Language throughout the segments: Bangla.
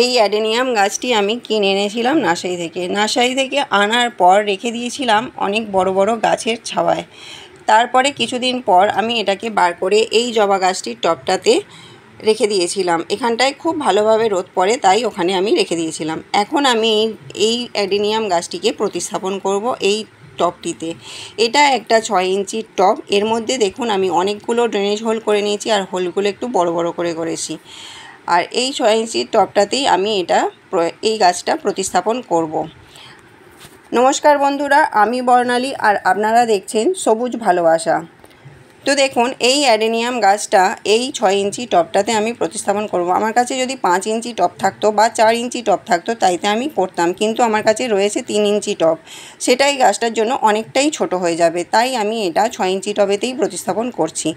এই অ্যাডেনিয়াম গাছটি আমি কিনে এনেছিলাম নার্সারি থেকে আনার পর রেখে দিয়েছিলাম অনেক বড় বড় গাছের ছাওয়ায়। তারপরে কিছুদিন পর আমি এটাকে বার করে এই জবা গাছটির টবটাতে রেখে দিয়েছিলাম। এখানটায় খুব ভালোভাবে রোদ পড়ে, তাই ওখানে আমি রেখে দিয়েছিলাম। এখন আমি এই অ্যাডেনিয়াম গাছটিকে প্রতিস্থাপন করব এই টবটিতে। এটা একটা 6 ইঞ্চির টব। এর মধ্যে দেখুন আমি অনেকগুলো ড্রেনেজ হোল করে নিয়েছি, আর হোলগুলো একটু বড় বড় করে করেছি। আর এই 6 ইঞ্চির টবটাতেই আমি এই গাছটা প্রতিস্থাপন করব। নমস্কার বন্ধুরা, আমি বর্ণালী, আর আপনারা দেখছেন সবুজ ভালোবাসা। তো দেখুন এই অ্যাডেনিয়াম গাছটা এই 6 ইঞ্চি টবটাতে আমি প্রতিস্থাপন করব। আমার কাছে যদি 5 ইঞ্চি টব থাকতো বা 4 ইঞ্চি টব থাকতো তাইতে আমি করতাম, কিন্তু আমার কাছে রয়েছে 3 ইঞ্চি টব। সেটাই গাছটার জন্য অনেকটাই ছোট হয়ে যাবে, তাই আমি এটা 6 ইঞ্চি টবেতেই প্রতিস্থাপন করছি।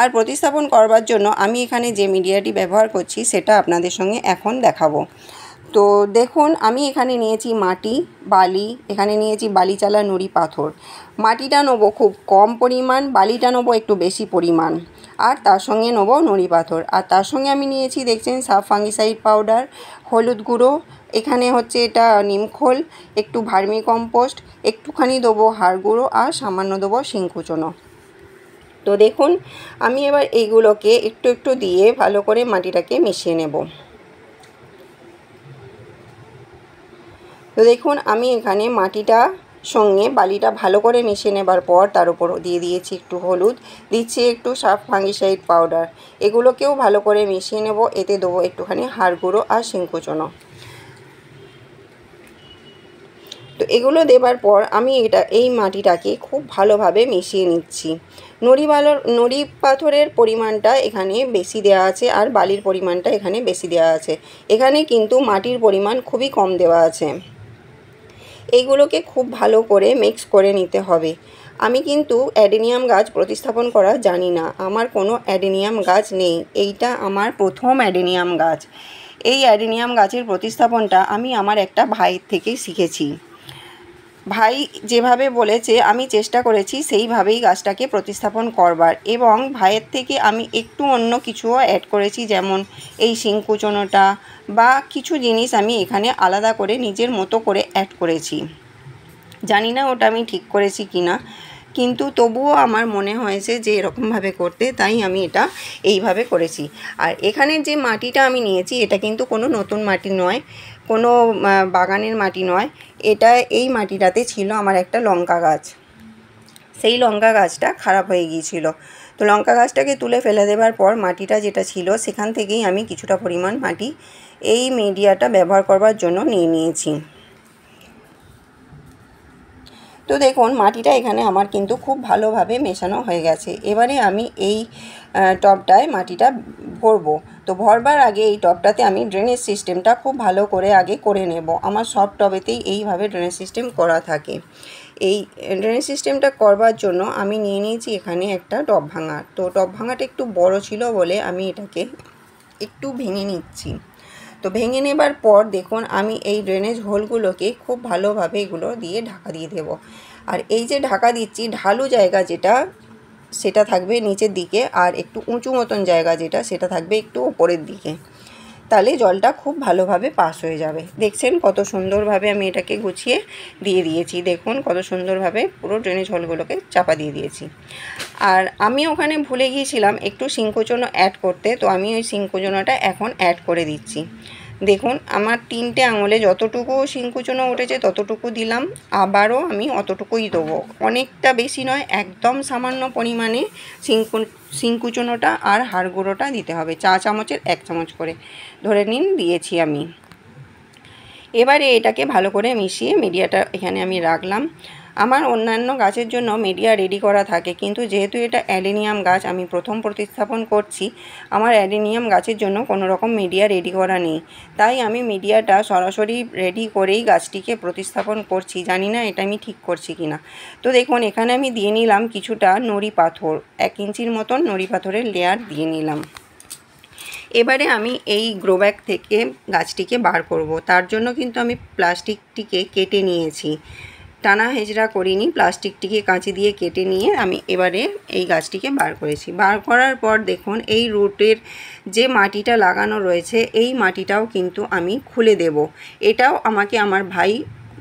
আর প্রতিস্থাপন করবার জন্য আমি এখানে যে মিডিয়াটি ব্যবহার করছি সেটা আপনাদের সঙ্গে এখন দেখাবো। তো দেখুন আমি এখানে নিয়েছি মাটি, বালি, এখানে নিয়েছি বালিচালা নুড়ি পাথর। মাটিটা নেবো খুব কম পরিমাণ, বালিটা নেবো একটু বেশি পরিমাণ, আর তার সঙ্গে নেবো নুড়ি পাথর। আর তার সঙ্গে আমি নিয়েছি দেখছেন সাব ফাঙ্গিসাইড পাউডার, হলুদ গুঁড়ো, এখানে হচ্ছে এটা নিমখোল, একটু ভার্মি কম্পোস্ট, একটুখানি দেবো হাড় গুঁড়ো, আর সামান্য দেবো শিংকুচনো। তো দেখুন আমি এবার এইগুলোকে একটু একটু দিয়ে ভালো করে মাটিটাকে মিশিয়ে নেব। তো দেখুন আমি এখানে মাটিটা সঙ্গে বালিটা ভালো করে মিশিয়ে নেবার পর তার উপর দিয়ে দিয়েছি একটু হলুদ, দিচ্ছি একটু সাব ফাঙ্গিসাইড পাউডার। এগুলোকেও ভালো করে মিশিয়ে নেব। এতে দেবো একটুখানি হাড় গুঁড়ো আর শিংকুচনো। তো এগুলো দেবার পর আমি এই মাটিটাকে খুব ভালোভাবে মিশিয়ে নিচ্ছি। নুড়ি পাথরের পরিমাণটা এখানে বেশি দেওয়া আছে, আর বালির পরিমাণটা এখানে বেশি দেওয়া আছে। এখানে কিন্তু মাটির পরিমাণ খুবই কম দেওয়া আছে। এইগুলোকে খুব ভালো করে মিক্স করে নিতে হবে। আমি কিন্তু অ্যাডেনিয়াম গাছ প্রতিস্থাপন করা জানি না, আমার কোনো অ্যাডেনিয়াম গাছ নেই। এইটা আমার প্রথম অ্যাডেনিয়াম গাছ। এই অ্যাডেনিয়াম গাছের প্রতিস্থাপনটা আমি আমার একটা ভাইয়ের থেকেই শিখেছি। ভাই যেভাবে বলেছে আমি চেষ্টা করেছি সেইভাবেই গাছটাকে প্রতিস্থাপন করবার, এবং ভাইয়ের থেকে আমি একটু অন্য কিছুও অ্যাড করেছি, যেমন এই শিংকুচনোটা বা কিছু জিনিস আমি এখানে আলাদা করে নিজের মতো করে অ্যাড করেছি। জানি না ওটা আমি ঠিক করেছি কি না, কিন্তু তবুও আমার মনে হয়েছে যে এরকমভাবে করতে, তাই আমি এটা এইভাবে করেছি। আর এখানে যে মাটিটা আমি নিয়েছি এটা কিন্তু কোনো নতুন মাটি নয়, কোনো বাগানের মাটি নয়। এই মাটিটাতে ছিল আমার একটা লঙ্কা গাছ। সেই লঙ্কা গাছটা খারাপ হয়ে গিয়েছিল। তো লঙ্কা গাছটাকে তুলে ফেলে দেবার পর মাটিটা যেটা ছিল সেখান থেকেই আমি কিছুটা পরিমাণ মাটি এই মিডিয়াটা ব্যবহার করবার জন্য নিয়ে নিয়েছি। তো দেখুন মাটিটা এখানে আমার কিন্তু খুব ভালোভাবে মেশানো হয়ে গেছে। এবারে আমি এই টবটায় মাটিটা ভরবো। তো ভরবার আগে এই টবটাতে আমি ড্রেনেজ সিস্টেমটা খুব ভালো করে আগে করে নেব। আমার সব টবেতেই এইভাবে ড্রেনেজ সিস্টেম করা থাকে। এই ড্রেনেজ সিস্টেমটা করবার জন্য আমি নিয়ে নিয়েছি এখানে একটা টব ভাঙা। তো টব ভাঙাটা একটু বড় ছিল বলে আমি এটাকে একটু ভেঙে নিচ্ছি। তো ভেঙে নেবার পর দেখুন আমি এই ড্রেনেজ হোলগুলোকে খুব ভালোভাবে এগুলো দিয়ে ঢাকা দিয়ে দেব। আর এই যে ঢাকা দিচ্ছি, ঢালু জায়গা যেটা সেটা থাকবে নিচের দিকে, আর একটু উঁচু মতন জায়গা যেটা সেটা থাকবে একটু ওপরের দিকে। তাহলে জলটা খুব ভালোভাবে পাস হয়ে যাবে। দেখছেন কত সুন্দরভাবে আমি এটাকে গুছিয়ে দিয়ে দিয়েছি। দেখুন কত সুন্দরভাবে পুরো ড্রেনেজ হোলগুলোকে চাপা দিয়ে দিয়েছি। আর আমি ওখানে ভুলে গিয়েছিলাম একটু শিংকুচনো অ্যাড করতে, তো আমি ওই শিংকুচনোটা এখন অ্যাড করে দিচ্ছি। দেখুন আমার 3টে আঙুলে যতটুকু শিংকুচনো উঠেছে ততটুকু দিলাম, আবারও আমি অতটুকুই দেবো। অনেকটা বেশি নয়, একদম সামান্য পরিমাণে শিংকুচনোটা আর হাড় গুঁড়োটা দিতে হবে। 4 চামচের 1 চামচ করে ধরে নিন দিয়েছি আমি। এবারে এটাকে ভালো করে মিশিয়ে মিডিয়াটা এখানে আমি রাখলাম। আমার অন্যান্য গাছের জন্য মিডিয়া রেডি করা থাকে, কিন্তু যেহেতু এটা অ্যাডেনিয়াম গাছ আমি প্রথম প্রতিস্থাপন করছি, আমার অ্যাডেনিয়াম গাছের জন্য কোনো রকম মিডিয়া রেডি করা নেই। তাই আমি মিডিয়াটা সরাসরি রেডি করেই গাছটিকে প্রতিস্থাপন করছি। জানি না এটা আমি ঠিক করছি কি না। তো দেখুন এখানে আমি দিয়ে নিলাম কিছুটা নুড়ি পাথর, 1 ইঞ্চির মতন নুড়ি পাথরের লেয়ার দিয়ে নিলাম। এবারে আমি এই গ্রো ব্যাগ থেকে গাছটিকে বার করব। তার জন্য কিন্তু আমি প্লাস্টিকটিকে কেটে নিয়েছি। টানা হেজড়া করিনি, প্লাস্টিকটিকে কাঁচি দিয়ে কেটে নিয়ে আমি এবারে এই গাছটিকে বার করেছি। বার করার পর দেখুন এই রুটের যে মাটিটা লাগানো রয়েছে এই মাটিটাও কিন্তু আমি খুলে দেব। এটাও আমাকে আমার ভাই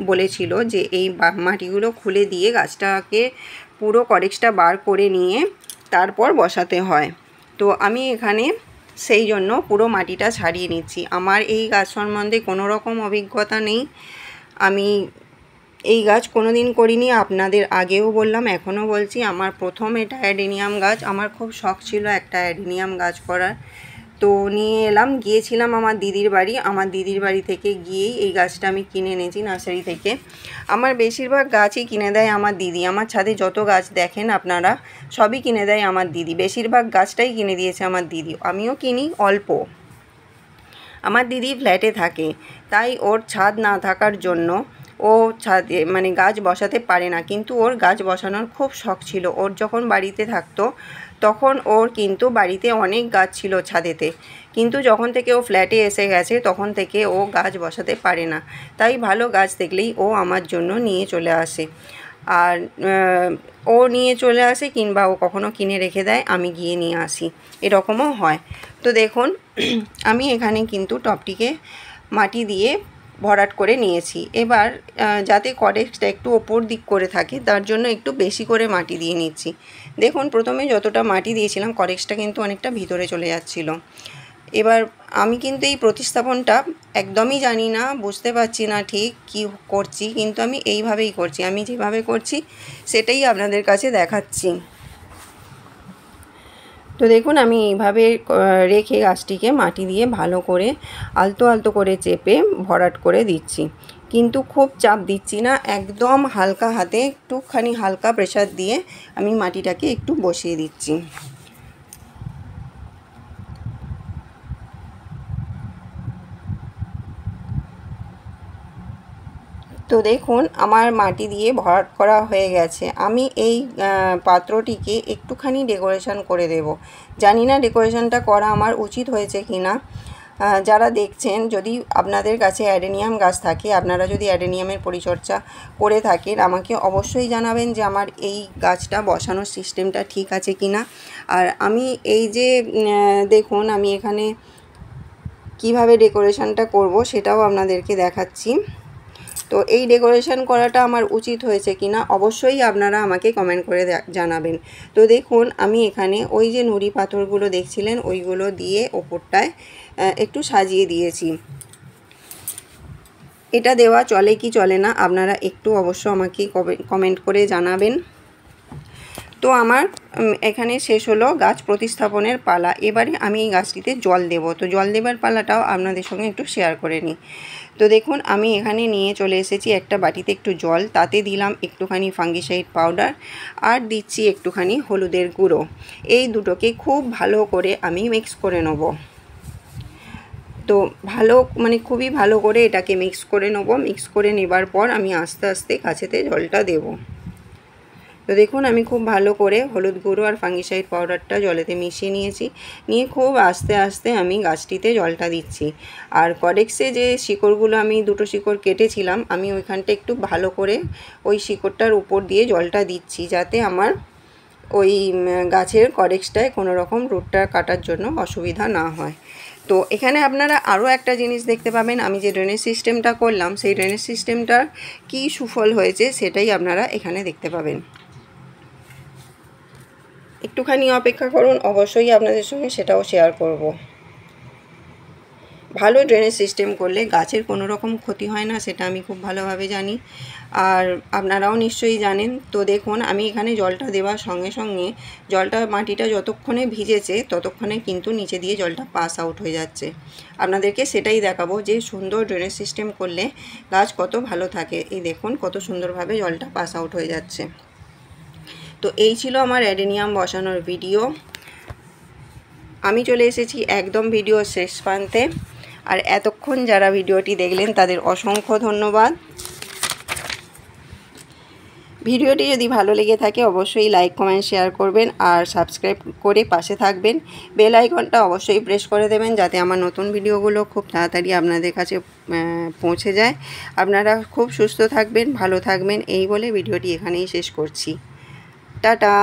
বলেছিল যে এই মাটিগুলো খুলে দিয়ে গাছটাকে পুরো করেক্সটা বার করে নিয়ে তারপর বসাতে হয়। তো আমি এখানে সেই জন্য পুরো মাটিটা ছাড়িয়ে নিচ্ছি। আমার এই গাছ সম্বন্ধে কোনো রকম অভিজ্ঞতা নেই, আমি এই গাছ কোনো দিন করিনি, আপনাদের আগেও বললাম এখনও বলছি, আমার প্রথম এটা অ্যাডেনিয়াম গাছ। আমার খুব শখ ছিল একটা অ্যাডেনিয়াম গাছ করার, তো নিয়ে এলাম। গিয়েছিলাম আমার দিদির বাড়ি, আমার দিদির বাড়ি থেকে গিয়েই এই গাছটা আমি কিনে এনেছি নার্সারি থেকে। আমার বেশিরভাগ গাছই কিনে দেয় আমার দিদি, আমার ছাদে যত গাছ দেখেন আপনারা সবই কিনে দেয় আমার দিদি, বেশিরভাগ গাছটাই কিনে দিয়েছে আমার দিদি। আমিও কিনি অল্প। আমার দিদি ফ্ল্যাটে থাকে, তাই ওর ছাদ না থাকার জন্য ও ছাদে মানে গাছ বসাতে পারে না, কিন্তু ওর গাছ বসানোর খুব শখ ছিল। ওর যখন বাড়িতে থাকতো তখন ওর কিন্তু বাড়িতে অনেক গাছ ছিল ছাদেতে, কিন্তু যখন থেকে ও ফ্ল্যাটে এসে গেছে তখন থেকে ও গাছ বসাতে পারে না। তাই ভালো গাছ দেখলেই ও আমার জন্য নিয়ে চলে আসে, আর ও নিয়ে চলে আসে কিংবা ও কখনো কিনে রেখে দেয়, আমি গিয়ে নিয়ে আসি, এরকমও হয়। তো দেখুন আমি এখানে কিন্তু টবটিকে মাটি দিয়ে ভরাট করে নিয়েছি। এবার যাতে করেক্সটা একটু ওপর দিক করে থাকে তার জন্য একটু বেশি করে মাটি দিয়ে নিচ্ছি। দেখুন প্রথমে যতটা মাটি দিয়েছিলাম করেক্সটা কিন্তু অনেকটা ভিতরে চলে যাচ্ছিল। এবার আমি কিন্তু এই প্রতিস্থাপনটা একদমই জানি না, বুঝতে পারছি না ঠিক কি করছি, কিন্তু আমি এইভাবেই করছি। আমি যেভাবে করছি সেটাই আপনাদের কাছে দেখাচ্ছি। তো দেখুন আমি এইভাবে রেখে গাছটিকে মাটি দিয়ে ভালো করে আলতো আলতো করে চেপে ভরাট করে দিচ্ছি, কিন্তু খুব চাপ দিচ্ছি না, একদম হালকা হাতে একটুখানি হালকা প্রেসার দিয়ে আমি মাটিটাকে একটু বসিয়ে দিচ্ছি। তো দেখুন আমার মাটি দিয়ে ভরাট করা হয়ে গেছে। আমি এই পাত্রটিকে একটুখানি ডেকোরেশন করে দেব। জানি না ডেকোরেশনটা করা আমার উচিত হয়েছে কি না। যারা দেখছেন, যদি আপনাদের কাছে অ্যাডেনিয়াম গাছ থাকে, আপনারা যদি অ্যাডেনিয়ামের পরিচর্যা করে থাকেন, আমাকে অবশ্যই জানাবেন যে আমার এই গাছটা বসানোর সিস্টেমটা ঠিক আছে কি না। আর আমি এই যে দেখুন আমি এখানে কিভাবে ডেকোরেশনটা করব সেটাও আপনাদেরকে দেখাচ্ছি। তো এই ডেকোরেশন করাটা আমার উচিত হয়েছে কি না অবশ্যই আপনারা আমাকে কমেন্ট করে জানাবেন। তো দেখুন আমি এখানে ওই যে নুড়ি পাথরগুলো দেখছিলেন ওইগুলো দিয়ে ওপরটায় একটু সাজিয়ে দিয়েছি। এটা দেওয়া চলে কি চলে না আপনারা একটু অবশ্য আমাকে কমেন্ট করে জানাবেন। তো আমার এখানে শেষ হলো গাছ প্রতিস্থাপনের পালা। এবারে আমি এই গাছটিতে জল দেব, তো জল দেবার পালাটাও আপনাদের সঙ্গে একটু শেয়ার করে নিই। তো দেখুন আমি এখানে নিয়ে চলে এসেছি একটা বাটিতে একটু জল, তাতে দিলাম একটুখানি ফাঙ্গিসাইড পাউডার আর দিচ্ছি একটুখানি হলুদের গুঁড়ো। এই দুটোকে খুব ভালো করে আমি মিক্স করে নেব। তো ভালো মানে খুবই ভালো করে এটাকে মিক্স করে নেব। মিক্স করে নেবার পর আমি আস্তে আস্তে গাছেতে জলটা দেব। তো দেখুন আমি খুব ভালো করে হলুদ গুঁড়ো আর ফাঙ্গিসাইড পাউডারটা জলেতে মিশিয়ে নিয়েছি, নিয়ে খুব আস্তে আস্তে আমি গাছটিতে জলটা দিচ্ছি। আর করেক্সে যে শিকড়গুলো আমি দুটো শিকড় কেটেছিলাম আমি ওইখানটা একটু ভালো করে ওই শিকড়টার উপর দিয়ে জলটা দিচ্ছি, যাতে আমার ওই গাছের করেক্সটায় কোনো রকম রুটটা কাটার জন্য অসুবিধা না হয়। তো এখানে আপনারা আরও একটা জিনিস দেখতে পাবেন, আমি যে ড্রেনেজ সিস্টেমটা করলাম সেই ড্রেনেজ সিস্টেমটার কী সুফল হয়েছে সেটাই আপনারা এখানে দেখতে পাবেন। একটুখানি অপেক্ষা করুন, অবশ্যই আপনাদের সঙ্গে সেটাও শেয়ার করব। ভালো ড্রেনেজ সিস্টেম করলে গাছের কোনো রকম ক্ষতি হয় না, সেটা আমি খুব ভালোভাবে জানি, আর আপনারাও নিশ্চয়ই জানেন। তো দেখুন আমি এখানে জলটা দেওয়ার সঙ্গে সঙ্গে জলটা মাটিটা যতক্ষণে ভিজেছে ততক্ষণে কিন্তু নিচে দিয়ে জলটা পাস আউট হয়ে যাচ্ছে। আপনাদেরকে সেটাই দেখাবো যে সুন্দর ড্রেনেজ সিস্টেম করলে গাছ কত ভালো থাকে। এই দেখুন কত সুন্দরভাবে জলটা পাস আউট হয়ে যাচ্ছে। তো এই ছিল আমার অ্যাডেনিয়াম বসানোর ভিডিও। আমি চলে এসেছি একদম ভিডিও শেষ প্রান্তে, আর এতক্ষণ যারা ভিডিওটি দেখলেন তাদের অসংখ্য ধন্যবাদ। ভিডিওটি যদি ভালো লেগে থাকে অবশ্যই লাইক কমেন্ট শেয়ার করবেন আর সাবস্ক্রাইব করে পাশে থাকবেন। বেল আইকনটা অবশ্যই প্রেস করে দেবেন যাতে আমার নতুন ভিডিওগুলো খুব তাড়াতাড়ি আপনাদের কাছে পৌঁছে যায়। আপনারা খুব সুস্থ থাকবেন, ভালো থাকবেন এই বলে ভিডিওটি এখানেই শেষ করছি। টাটা।